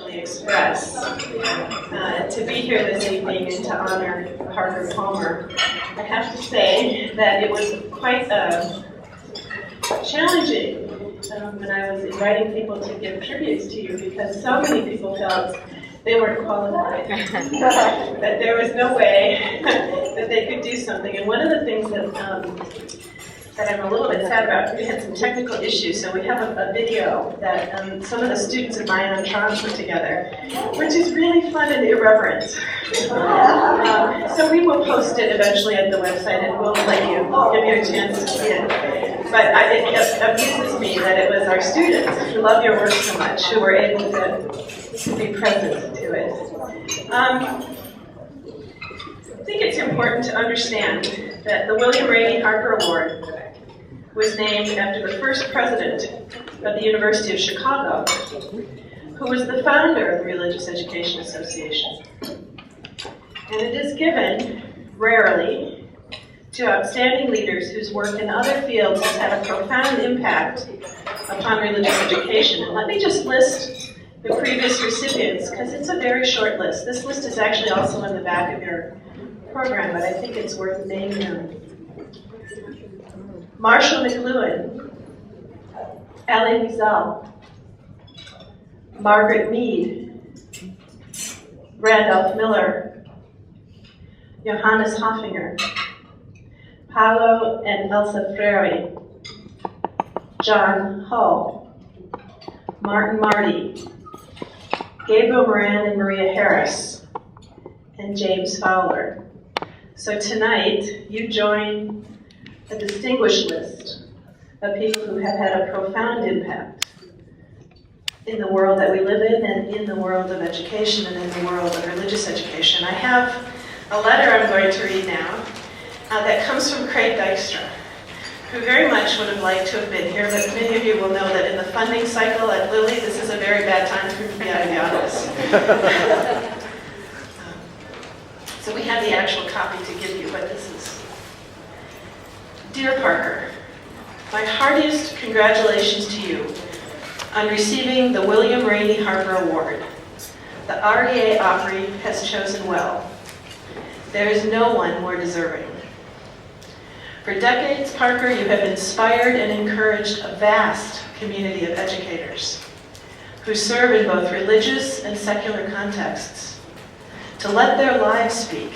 Express to be here this evening and to honor Harper Palmer. I have to say that it was quite challenging when I was inviting people to give tributes to you, because so many people felt they weren't qualified, that there was no way that they could do something. And one of the things that I'm a little bit sad about, we had some technical issues, so we have a video that some of the students of mine on Tron put together, which is really fun and irreverent. So we will post it eventually at the website, and we'll give you a chance to see it. But it amuses me that it was our students who love your work so much who were able to be present to it. I think it's important to understand that the William Rainey Harper Award was named after the first president of the University of Chicago, who was the founder of the Religious Education Association. And it is given, rarely, to outstanding leaders whose work in other fields has had a profound impact upon religious education. And let me just list the previous recipients, because it's a very short list. This list is actually also in the back of your program, but I think it's worth naming them. Marshall McLuhan, Elie Wiesel, Margaret Mead, Randolph Miller, Johannes Hoffinger, Paolo and Elsa Freire, John Hull, Martin Marty, Gabriel Moran and Maria Harris, and James Fowler. So tonight, you join a distinguished list of people who have had a profound impact in the world that we live in, and in the world of education, and in the world of religious education. I have a letter I'm going to read now that comes from Craig Dykstra, who very much would have liked to have been here, but many of you will know that in the funding cycle at Lilly, this is a very bad time for me to be out of the office. So we have the actual copy to give you, but this is: Dear Parker, my heartiest congratulations to you on receiving the William Rainey Harper Award. The REA Opry has chosen well. There is no one more deserving. For decades, Parker, you have inspired and encouraged a vast community of educators who serve in both religious and secular contexts to let their lives speak,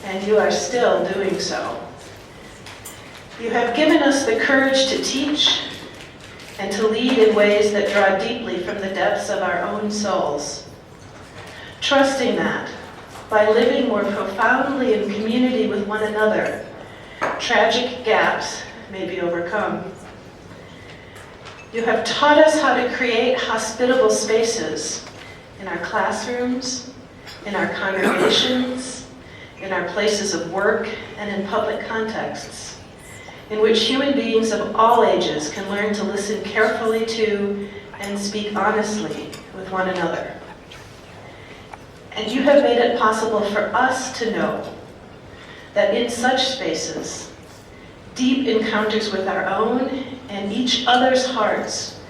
and you are still doing so. You have given us the courage to teach and to lead in ways that draw deeply from the depths of our own souls, trusting that by living more profoundly in community with one another, tragic gaps may be overcome. You have taught us how to create hospitable spaces in our classrooms, in our congregations, in our places of work, and in public contexts, in which human beings of all ages can learn to listen carefully to and speak honestly with one another. And you have made it possible for us to know that in such spaces, deep encounters with our own and each other's hearts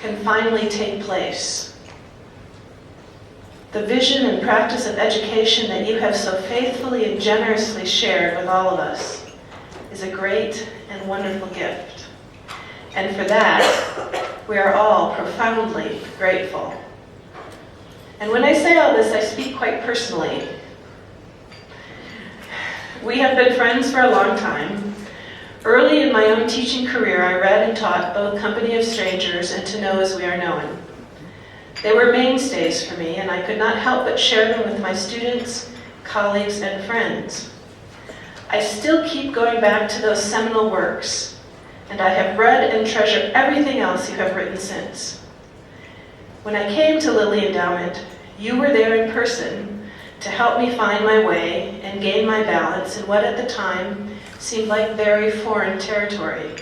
can finally take place. The vision and practice of education that you have so faithfully and generously shared with all of us is a great and wonderful gift. And for that, we are all profoundly grateful. And when I say all this, I speak quite personally. We have been friends for a long time. Early in my own teaching career, I read and taught both Company of Strangers and To Know As We Are Known. They were mainstays for me, and I could not help but share them with my students, colleagues, and friends. I still keep going back to those seminal works, and I have read and treasure everything else you have written since. When I came to Lilly Endowment, you were there in person to help me find my way and gain my balance in what at the time seemed like very foreign territory.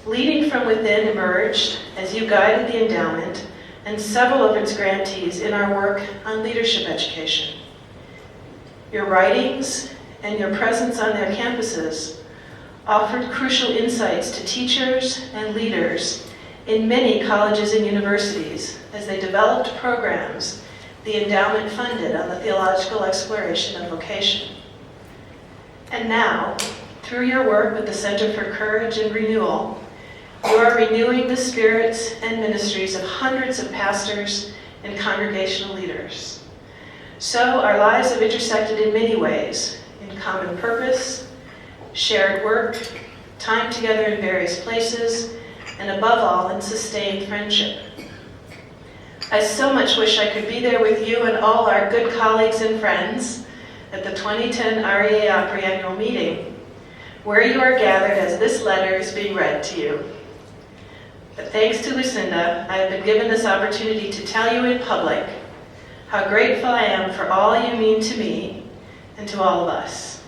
Leading from Within emerged as you guided the endowment and several of its grantees in our work on leadership education. Your writings and your presence on their campuses offered crucial insights to teachers and leaders in many colleges and universities as they developed programs the endowment funded on the theological exploration of vocation. And now, through your work with the Center for Courage and Renewal, you are renewing the spirits and ministries of hundreds of pastors and congregational leaders. So our lives have intersected in many ways, in common purpose, shared work, time together in various places, and above all, in sustained friendship. I so much wish I could be there with you and all our good colleagues and friends at the 2010 REA Opry annual meeting, where you are gathered as this letter is being read to you. But thanks to Lucinda, I have been given this opportunity to tell you in public how grateful I am for all you mean to me and to all of us.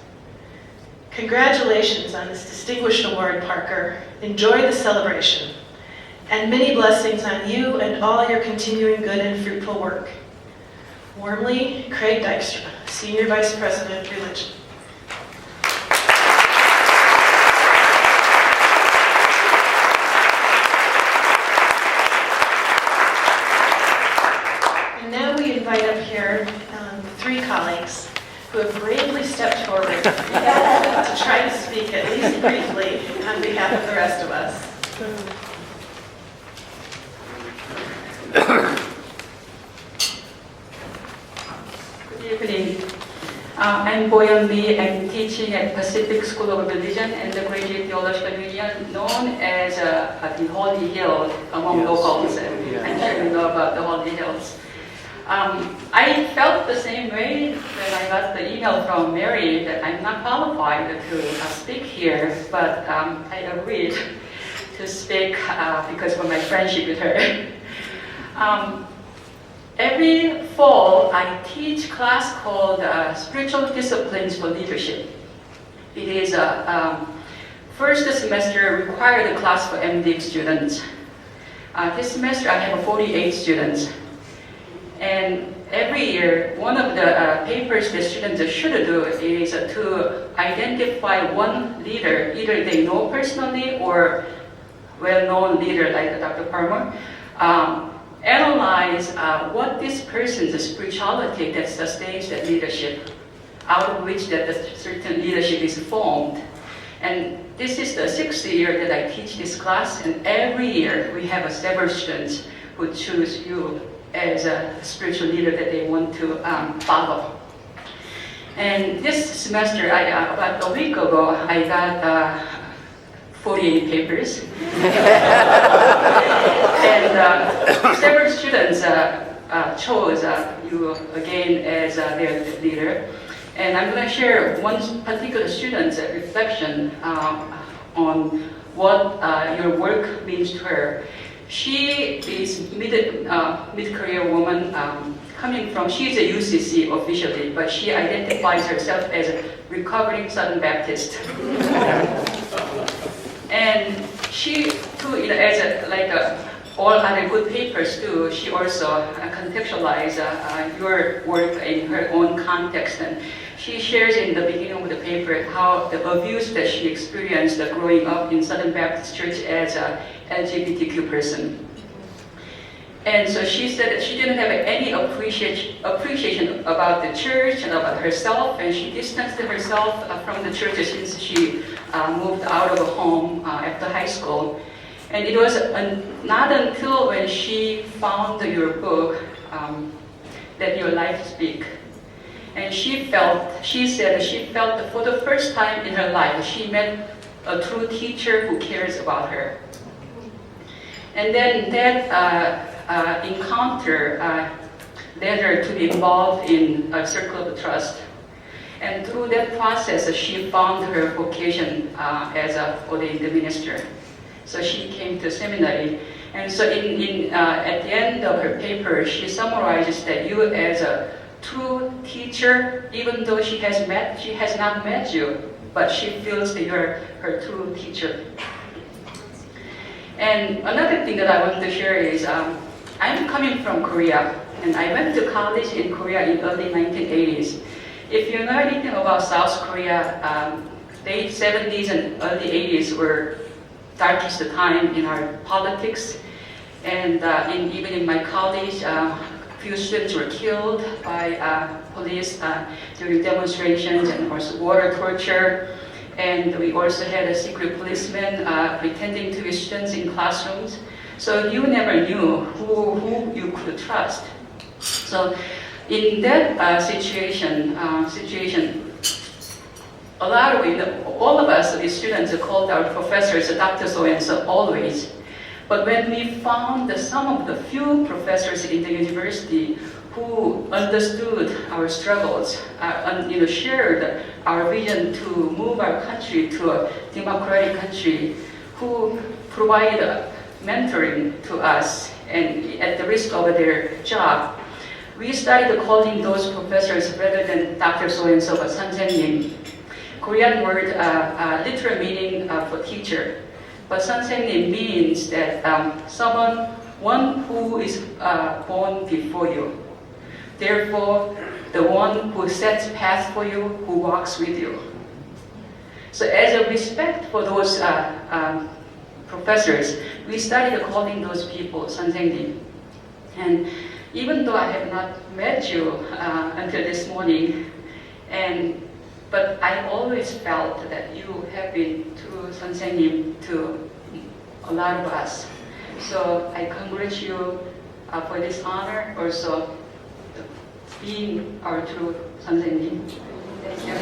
Congratulations on this distinguished award, Parker. Enjoy the celebration. And many blessings on you and all your continuing good and fruitful work. Warmly, Craig Dykstra, Senior Vice President, Religion. And now we invite up here three colleagues who have bravely stepped forward to try to speak, at least briefly, on behalf of the rest of us. Good evening. I'm Boyung Lee. I'm teaching at Pacific School of Religion and the Graduate Theological Union, known as the Holy Hill among locals. I'm sure you know about the Holy Hills. I felt the same way when I got the email from Mary that I'm not qualified to speak here, but I agreed to speak because of my friendship with her. Every fall, I teach a class called Spiritual Disciplines for Leadership. It is first semester required class for MD students. This semester, I have 48 students. And every year, one of the papers the students should do is to identify one leader, either they know personally or well-known leader like Dr. Palmer, analyze what this person's spirituality that sustains that leadership, out of which that a certain leadership is formed. And this is the 6th year that I teach this class, and every year we have several students who choose you as a spiritual leader that they want to follow. And this semester, about a week ago, I got 48 papers. And several students chose you again as their leader. And I'm going to share one particular student's reflection on what your work means to her. She is mid-career woman coming from, she's a UCC officially, but she identifies herself as a recovering Southern Baptist. And she too, as all other good papers do, she also contextualizes your work in her own context. And she shares in the beginning of the paper how the abuse that she experienced growing up in Southern Baptist Church as a LGBTQ person. And so she said that she didn't have any appreciation about the church and about herself, and she distanced herself from the church since she moved out of home after high school. And it was not until when she found your book that Your Life Speak. And she said that she felt that for the first time in her life, she met a true teacher who cares about her. And then that encounter led her to be involved in a circle of trust. And through that process, she found her vocation as an ordained minister. So she came to seminary. And so at the end of her paper, she summarizes that you as a true teacher, even though she has not met you, but she feels that you're her true teacher. And another thing that I want to share is I'm coming from Korea, and I went to college in Korea in early 1980s. If you know anything about South Korea, late 70s and early 80s were darkest time in our politics. And even in my college, few students were killed by police during demonstrations, and also water torture. And we also had a secret policeman pretending to be students in classrooms. So you never knew who you could trust. So in that situation, a lot of all of us, the students, called our professors Dr. So-and-so always. But when we found that some of the few professors in the university who understood our struggles, and shared our vision to move our country to a democratic country, who provided mentoring to us and at the risk of their job, we started calling those professors rather than Dr. So-and-so, but 선생님. Korean word literal meaning for teacher. But 선생님 means that one who is born before you. Therefore, the one who sets path for you, who walks with you. So as a respect for those professors, we started calling those people 선생님. And even though I have not met you until this morning, but I always felt that you have been true 선생님 to a lot of us. So I congratulate you for this honor, also being our true 선생님. Thank you.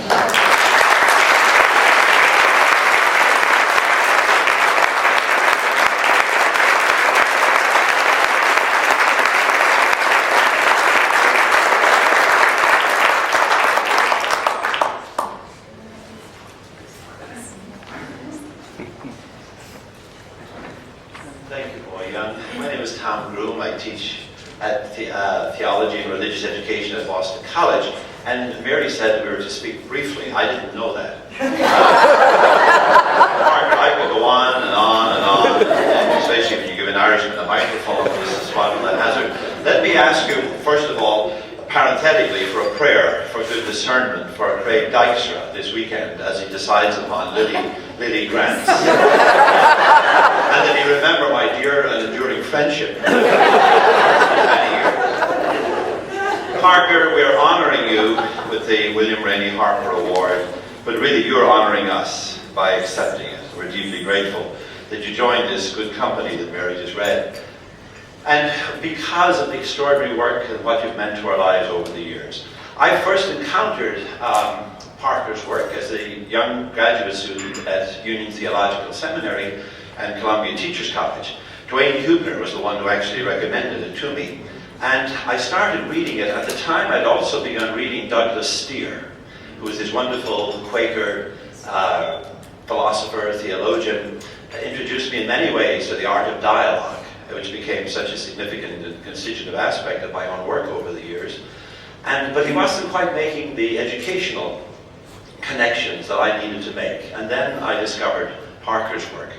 Thank you, Boyung. My name is Groome. I teach at Theology and Religious Education at Boston College. And Mary said we were to speak briefly. I didn't know that. Margaret, I could go on and on and on, and especially when you give an Irishman a microphone, this is one of the hazard. Let me ask you, first of all, parenthetically, for a prayer for good discernment for Craig Dykstra this weekend as he decides upon Lily grants. And that he remember my dear and enduring friendship. Parker, we are honouring you with the William Rainey Harper Award, but really you're honouring us by accepting it. We're deeply grateful that you joined this good company that Mary just read. And because of the extraordinary work and what you've meant to our lives over the years. I first encountered Parker's work as a young graduate student at Union Theological Seminary and Columbia Teachers College. Dwayne Huebner was the one who actually recommended it to me. And I started reading it. At the time, I'd also begun reading Douglas Steere, who was this wonderful Quaker philosopher, theologian, introduced me in many ways to the art of dialogue, which became such a significant and constitutive aspect of my own work over the years. But he wasn't quite making the educational connections that I needed to make. And then I discovered Parker's work.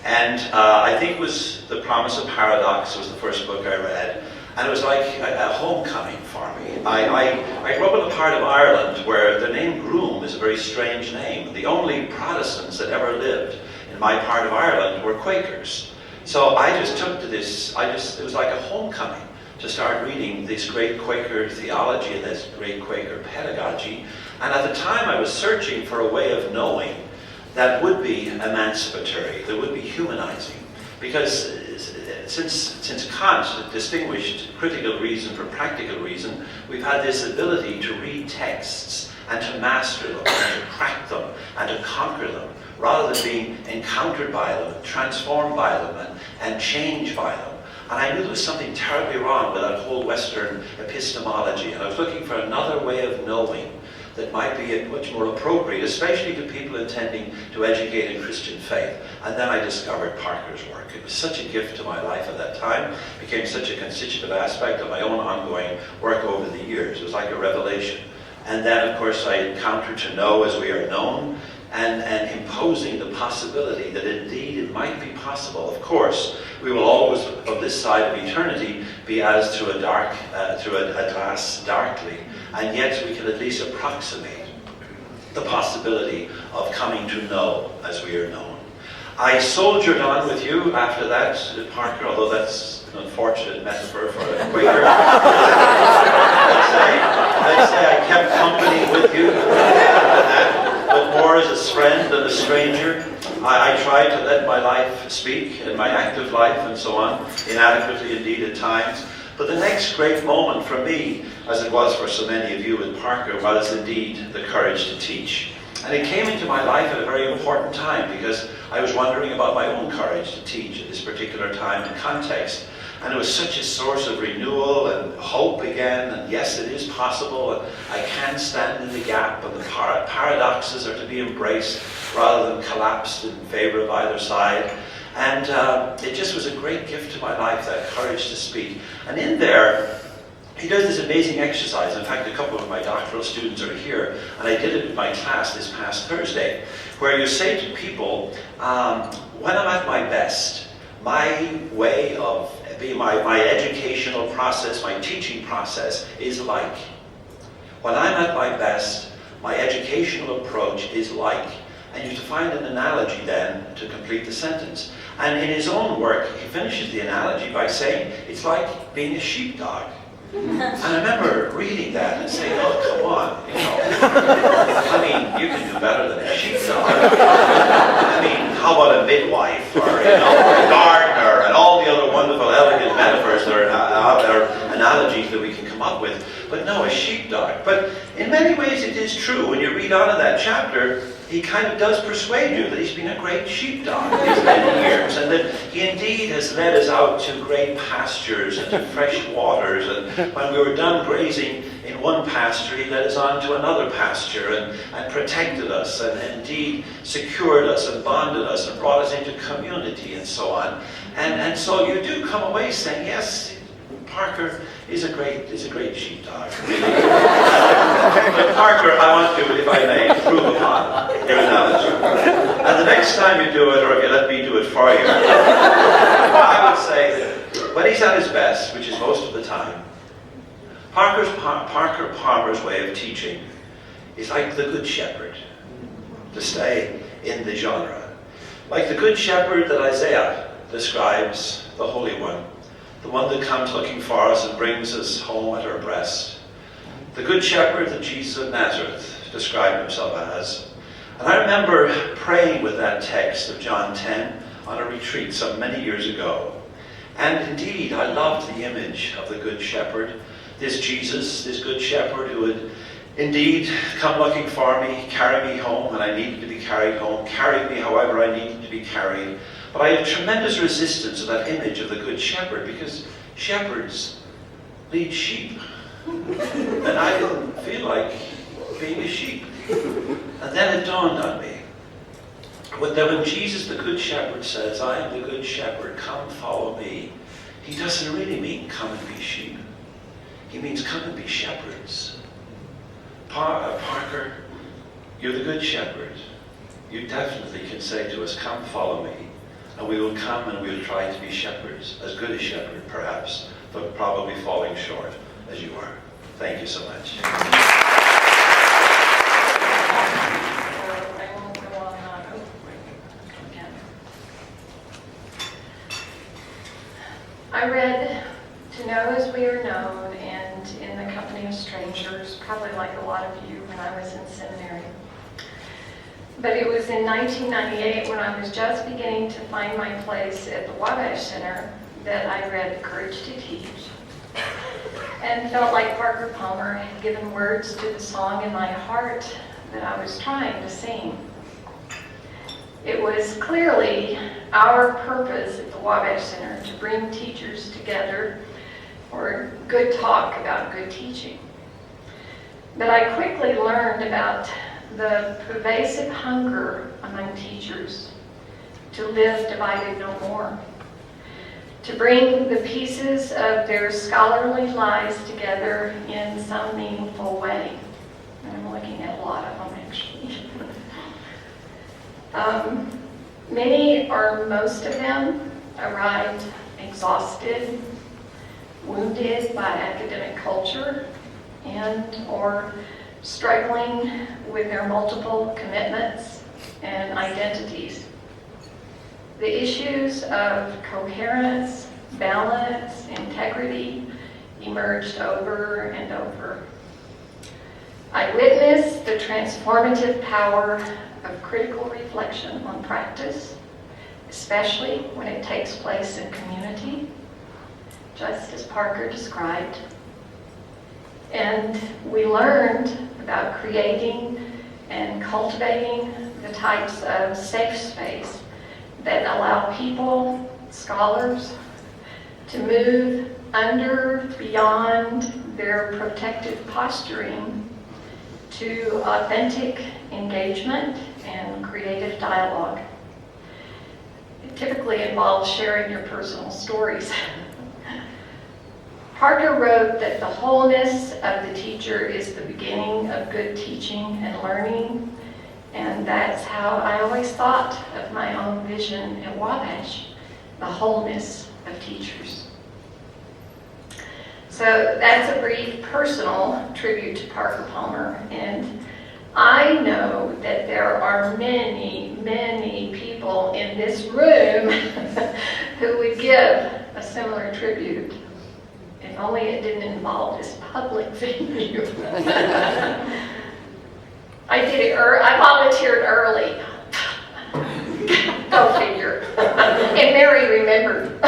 And I think it was The Promise of Paradox was the first book I read. And it was like a homecoming for me. I grew up in a part of Ireland where the name Groome is a very strange name. The only Protestants that ever lived in my part of Ireland were Quakers. So I just took to this, it was like a homecoming to start reading this great Quaker theology and this great Quaker pedagogy. And at the time I was searching for a way of knowing that would be emancipatory, that would be humanizing. Because since Kant distinguished critical reason from practical reason, we've had this ability to read texts and to master them, and to crack them, and to conquer them, rather than being encountered by them, transformed by them, and changed by them. And I knew there was something terribly wrong with that whole Western epistemology, and I was looking for another way of knowing that might be much more appropriate, especially to people intending to educate in Christian faith. And then I discovered Parker's work. It was such a gift to my life at that time, became such a constitutive aspect of my own ongoing work over the years. It was like a revelation. And then, of course, I encountered To Know as We Are Known, and imposing the possibility that indeed it might be possible. Of course, we will always, of this side of eternity, be as through a glass darkly, and yet we can at least approximate the possibility of coming to know as we are known. I soldiered on with you after that, Parker, although that's an unfortunate metaphor for a Quaker. let's say I kept company with you, but more as a friend than a stranger. I tried to let my life speak, and my active life and so on, inadequately indeed at times. But the next great moment for me, as it was for so many of you with Parker, was indeed the courage to teach. And it came into my life at a very important time, because I was wondering about my own courage to teach at this particular time and context. And it was such a source of renewal and hope again, and yes, it is possible, and I can stand in the gap, and the paradoxes are to be embraced rather than collapsed in favor of either side. And it just was a great gift to my life, that courage to speak. And in there, he does this amazing exercise. In fact, a couple of my doctoral students are here, and I did it in my class this past Thursday, where you say to people, when I'm at my best, my way of being, my educational process, my teaching process is like. When I'm at my best, my educational approach is like. And you find an analogy then to complete the sentence. And in his own work, he finishes the analogy by saying, it's like being a sheepdog. And I remember reading that and saying, oh, come on, you know. I mean, you can do better than a sheepdog. I mean, how about a midwife or, you know, a gardener and all the other wonderful, elegant metaphors that are analogies that we can come up with. But no, a sheepdog. But in many ways it is true. When you read on in that chapter, he kind of does persuade you that he's been a great sheepdog these many years, and that he indeed has led us out to great pastures and to fresh waters. And when we were done grazing in one pasture, he led us on to another pasture and protected us and indeed secured us and bonded us and brought us into community and so on. And so you do come away saying, yes, Parker is a great sheepdog. But Parker, I want to, if I may, improve upon your analogy. And the next time you do it, or if you let me do it for you, I would say that when he's at his best, which is most of the time, Parker Palmer's way of teaching is like the Good Shepherd, to stay in the genre. Like the Good Shepherd that Isaiah describes, the Holy One, the one that comes looking for us and brings us home at our breast. The Good Shepherd that Jesus of Nazareth described himself as. And I remember praying with that text of John 10 on a retreat some many years ago. And indeed, I loved the image of the Good Shepherd. This Jesus, this Good Shepherd who would indeed come looking for me, carry me home when I needed to be carried home, carry me however I needed to be carried. But I had tremendous resistance to that image of the Good Shepherd, because shepherds lead sheep. And I didn't feel like being a sheep. And then it dawned on me that when Jesus, the Good Shepherd, says, I am the Good Shepherd, come follow me, he doesn't really mean come and be sheep. He means come and be shepherds. Parker, you're the Good Shepherd. You definitely can say to us, come follow me. And we will come and we will try to be shepherds, as good a shepherd perhaps, but probably falling short as you are. Thank you so much. I read To Know As We Are Known and In the Company of Strangers, probably like a lot of you when I was in seminary. But it was in 1998, when I was just beginning to find my place at the Wabash Center, that I read Courage to Teach, and felt like Parker Palmer had given words to the song in my heart that I was trying to sing. It was clearly our purpose at the Wabash Center to bring teachers together for good talk about good teaching. But I quickly learned about the pervasive hunger among teachers to live divided no more, to bring the pieces of their scholarly lives together in some meaningful way. And I'm looking at a lot of them, actually. Many or most of them arrived exhausted, wounded by academic culture, and or struggling with their multiple commitments and identities. the issues of coherence, balance, integrity emerged over and over. I witnessed the transformative power of critical reflection on practice, especially when it takes place in community, just as Parker described. And we learned about creating and cultivating the types of safe space that allow people, scholars, to move under, beyond their protective posturing to authentic engagement and creative dialogue. It typically involves sharing your personal stories. Parker wrote that the wholeness of the teacher is the beginning of good teaching and learning, and that's how I always thought of my own vision at Wabash, the wholeness of teachers. So that's a brief personal tribute to Parker Palmer, and I know that there are many, many people in this room who would give a similar tribute, if only it didn't involve this public venue. I volunteered early. Go figure. And Mary remembered.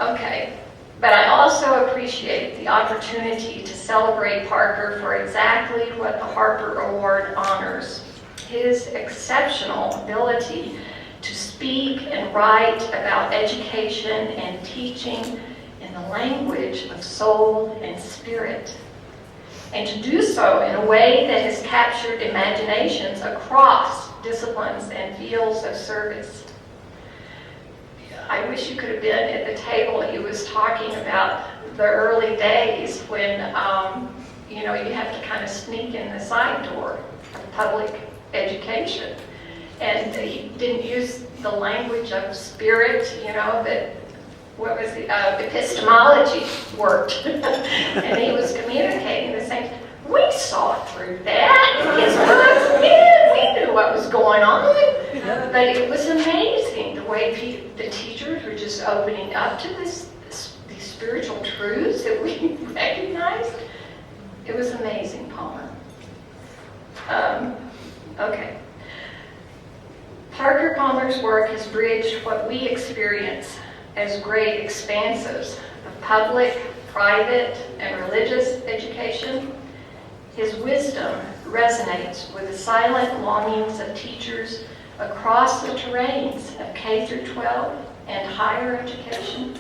Okay, but I also appreciate the opportunity to celebrate Parker for exactly what the Harper Award honors: his exceptional ability to speak and write about education and teaching in the language of soul and spirit, and to do so in a way that has captured imaginations across disciplines and fields of service. I wish you could have been at the table. He was talking about the early days when, you have to kind of sneak in the side door of public education. And he didn't use the language of spirit, that epistemology worked. And he was communicating the same. We saw through that in his books. We knew what was going on. But it was amazing the way the teachers were just opening up to these spiritual truths that we recognized. It was amazing, Palmer. Okay. Parker Palmer's work has bridged what we experience as great expanses of public, private, and religious education. His wisdom resonates with the silent longings of teachers across the terrains of K through 12 and higher education.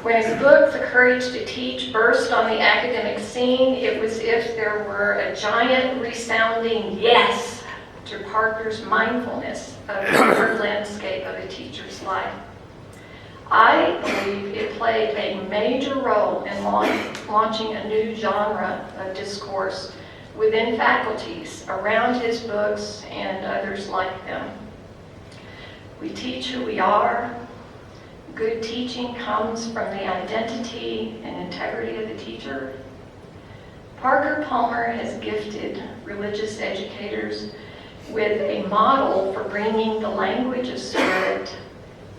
When his book, The Courage to Teach, burst on the academic scene, it was as if there were a giant resounding yes to Parker's mindfulness of the inward landscape of a teacher's life. I believe it played a major role in launching a new genre of discourse within faculties around his books and others like them. We teach who we are. Good teaching comes from the identity and integrity of the teacher. Parker Palmer has gifted religious educators with a model for bringing the language of spirit,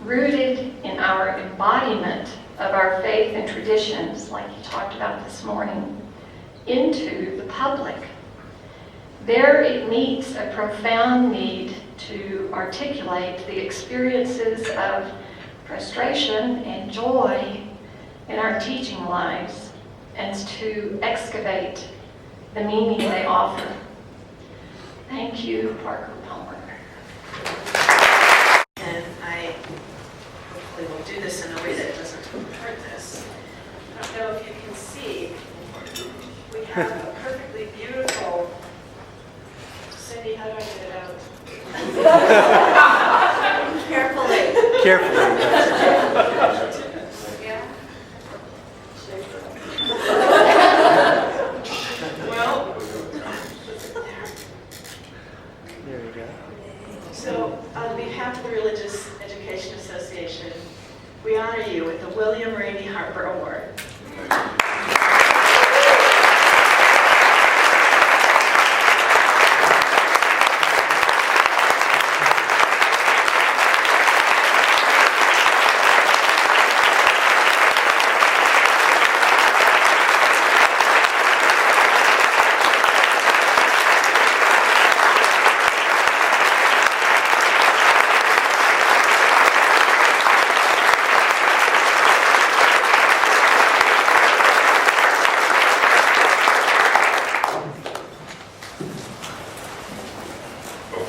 rooted in our embodiment of our faith and traditions, like you talked about this morning, into the public. There it meets a profound need to articulate the experiences of frustration and joy in our teaching lives, and to excavate the meaning they offer. Thank you, Parker Palmer. And I hopefully will do this in a way that doesn't hurt this. I don't know if you can see, we have a perfectly beautiful, Cindy, how do I get it out? Carefully. Carefully. Yeah. Well, There we go. so on behalf of the Religious Education Association, we honor you with the William Rainey Harper Award.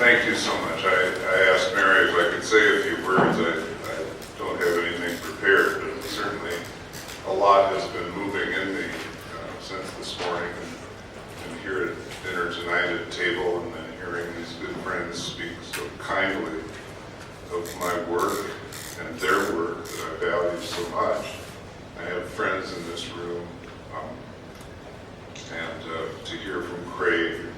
Thank you so much. I asked Mary if I could say a few words. I don't have anything prepared, but certainly a lot has been moving in me since this morning, and here at dinner tonight at the table, and then hearing these good friends speak so kindly of my work and their work that I value so much. I have friends in this room, and to hear from Craig and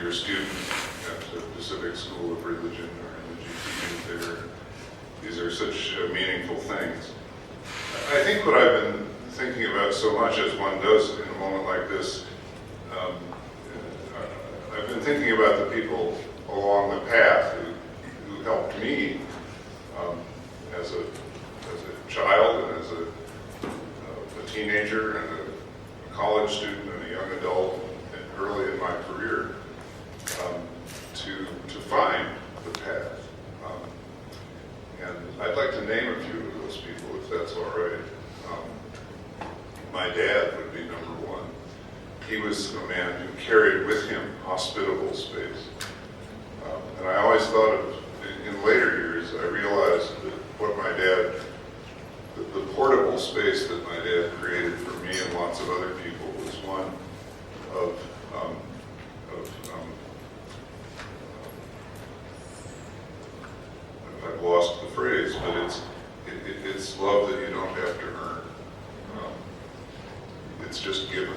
your student at the Pacific School of Religion or in the GT there. These are such meaningful things. I think what I've been thinking about so much, as one does in a moment like this, I've been thinking about the people along the path who helped me as a child and as a teenager and a college student and a young adult and early in my career to find the path. And I'd like to name a few of those people, if that's all right. My dad would be number one. He was a man who carried with him hospitable space. And I always thought of, in later years, I realized that what my dad, the portable space that my dad created for me and lots of other people was one of I've lost the phrase, but it's love that you don't have to earn. It's just given.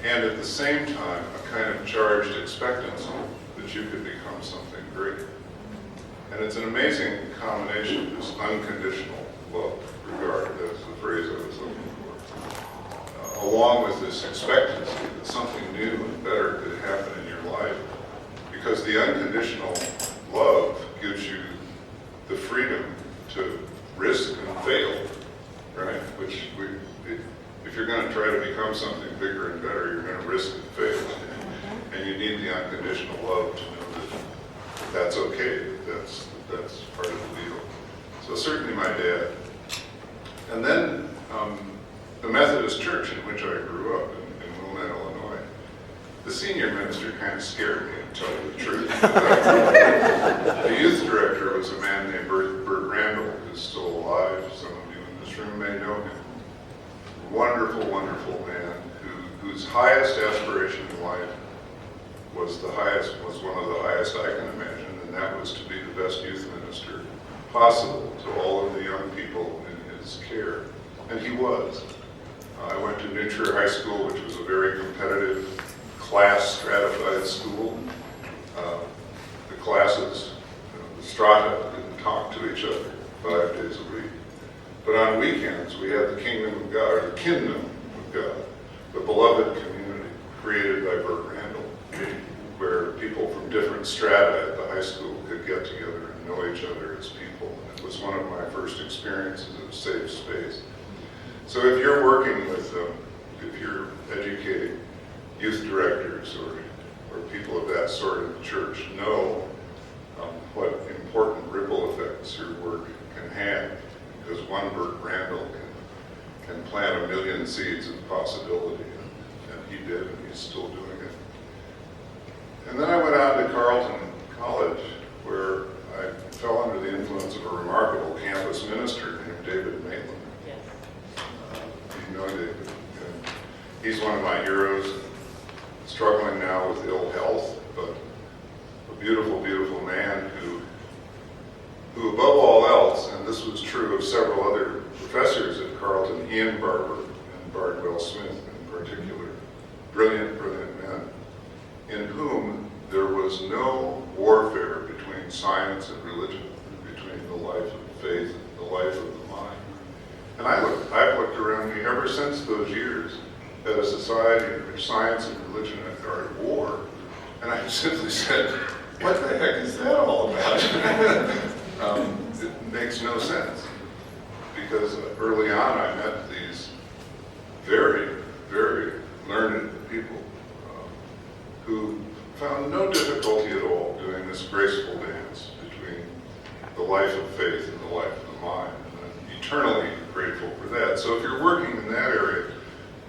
And at the same time, a kind of charged expectancy that you could become something great. And it's an amazing combination, this unconditional love, regard, that's the phrase I was looking for, along with this expectancy that something new and better could happen in your life. Because the unconditional love gives you the freedom to risk and fail, right? If you're going to try to become something bigger and better, you're going to risk and fail. And you need the unconditional love to know that that's okay, that's part of the deal. So certainly my dad. And then the Methodist Church in which I grew up in Wilmette, Illinois. The senior minister kind of scared me, to tell you the truth. The youth director was a man named Bert Randall, who's still alive. Some of you in this room may know him. Wonderful, wonderful man whose highest aspiration in life was one of the highest I can imagine, and that was to be the best youth minister possible to all of the young people in his care. And he was. I went to New Trier High School, which was a very competitive, class-stratified school. The classes, the strata, didn't talk to each other 5 days a week. But on weekends, we had the Kingdom of God, or the Kingdom of God, the beloved community created by Bert Randall, where people from different strata at the high school could get together and know each other as people. And it was one of my first experiences of safe space. So if you're working with, if you're educating youth directors or people of that sort in the church, know what important ripple effects your work can have. Because one Bert Randall can plant 1 million seeds of possibility, and he did, and he's still doing it. And then I went on to Carleton College, where I fell under the influence of a remarkable campus minister named David Maitland. You know David. And he's one of my heroes, struggling now with ill health, but a beautiful, beautiful man who above all else, and this was true of several other professors at Carleton, Ian Barber and Bardwell Smith in particular, brilliant, brilliant men, in whom there was no warfare between science and religion, between the life of faith and the life of the mind. And I've looked around me ever since those years at a society in which science and religion are at war, and I've simply said, what the heck is that all about? It makes no sense, because early on I met these very, very learned people who found no difficulty at all doing this graceful dance between the life of faith and the life of the mind, and I'm eternally grateful for that. So if you're working in that area,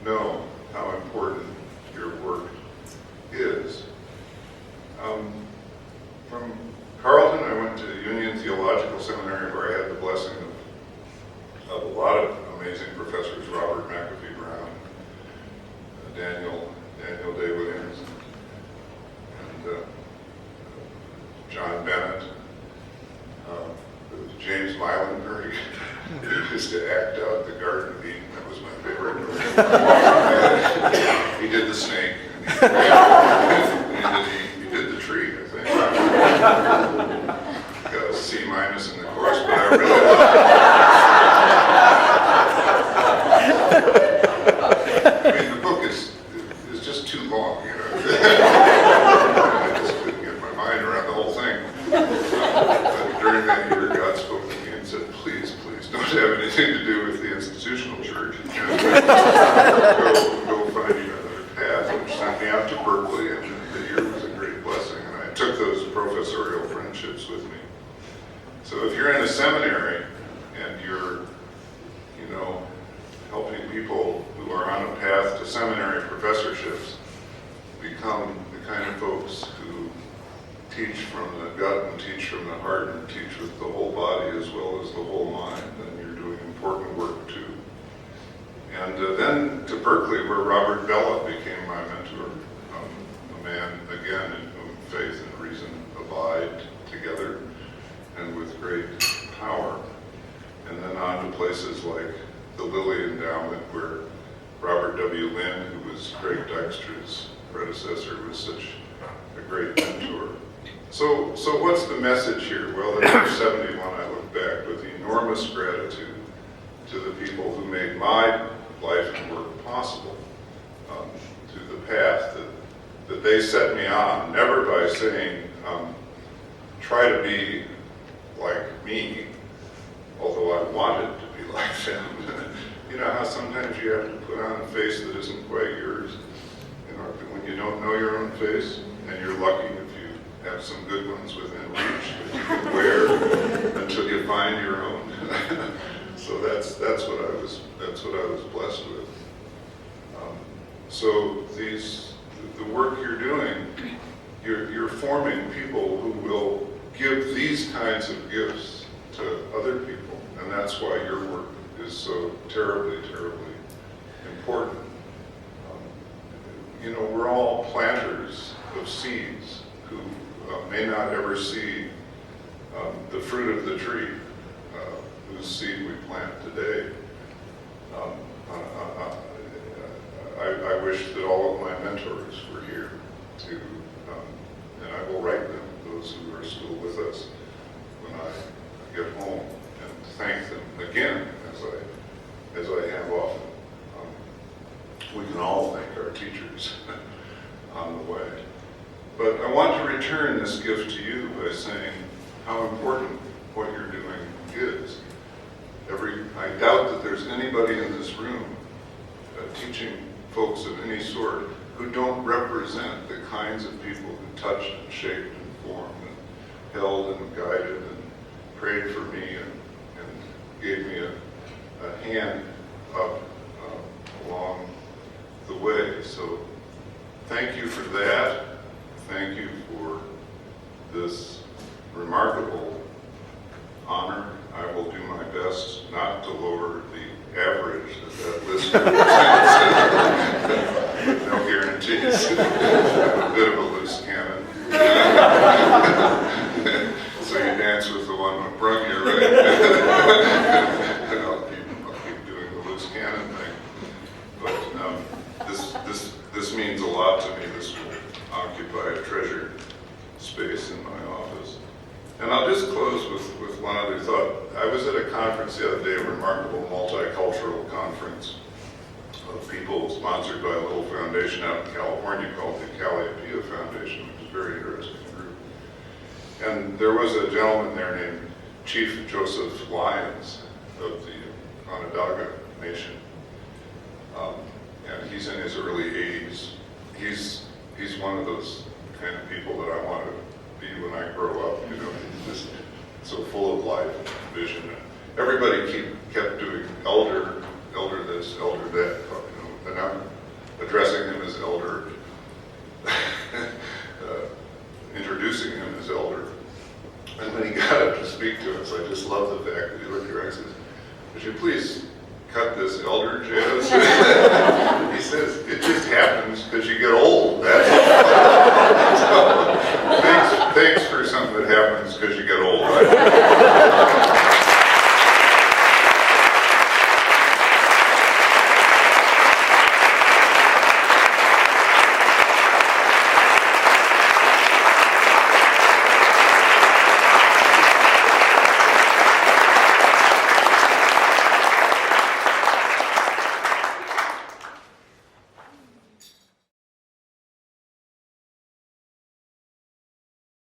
know how important your work is. He did the snake. And he did the tree, I think. Got a C- in the course, but I really loved it. I mean, the book is just too long, you know. I just couldn't get my mind around the whole thing. But during that year, God spoke to me and said, please, don't have anything to do with the institutional church. Go find you another path, which sent me out to Berkeley, and the year was a great blessing. And I took those professorial friendships with me. So if you're in a seminary and you're, helping people who are on a path to seminary professorships become the kind of folks who teach from the gut and teach from the heart and teach with the whole body as well as the whole mind, then you're doing important work too. And then to Berkeley, where Robert Bellah became my mentor, a man, again, in whom faith and reason abide together and with great power. And then on to places like the Lilly Endowment, where Robert W. Lynn, who was Craig Dykstra's predecessor, was such a great mentor. So what's the message here? Well, at age 71, I look back with enormous gratitude to the people who made my life and work possible, to the path that they set me on, never by saying, try to be like me, although I wanted to be like them. You know how sometimes you have to put on a face that isn't quite yours, when you don't know your own face, and you're lucky if you have some good ones within reach that you can wear until you find your own. So that's what I was blessed with. So the work you're doing, you're forming people who will give these kinds of gifts to other people, and that's why your work is so terribly, terribly important. We're all planters of seeds who may not ever see the fruit of the tree, whose seed we plant today. I wish that all of my mentors were here to, and I will write them, those who are still with us, when I get home, and thank them again, as I have often. We can all thank our teachers on the way. But I want to return this gift to you by saying how important what you're doing is. I doubt that there's anybody in this room teaching folks of any sort who don't represent the kinds of people who touched and shaped and formed and held and guided and prayed for me and gave me a hand up along the way. So thank you for that. Thank you for this remarkable honor. I will do my best not to lower the average that list represents. No guarantees. I'm a bit of a loose cannon. So you dance with the one who brung you, right? And I'll keep doing the loose cannon thing. But this means a lot to me. This will occupy a treasured space in my office. And I'll just close with one other thought. I was at a conference the other day, a remarkable multicultural conference of people sponsored by a little foundation out in California called the Calliope Foundation, which is a very interesting group. And there was a gentleman there named Chief Joseph Lyons of the Onondaga Nation. And he's in his early 80s. He's one of those kind of people that I want to be when I grow up, He's just so full of life and vision. And everybody kept doing elder this, elder that, and I'm addressing him as elder, introducing him as elder. And when he got up to speak to us, I just love the fact that he looked around and says, would you please cut this elder jazz? He says, it just happens because you get older.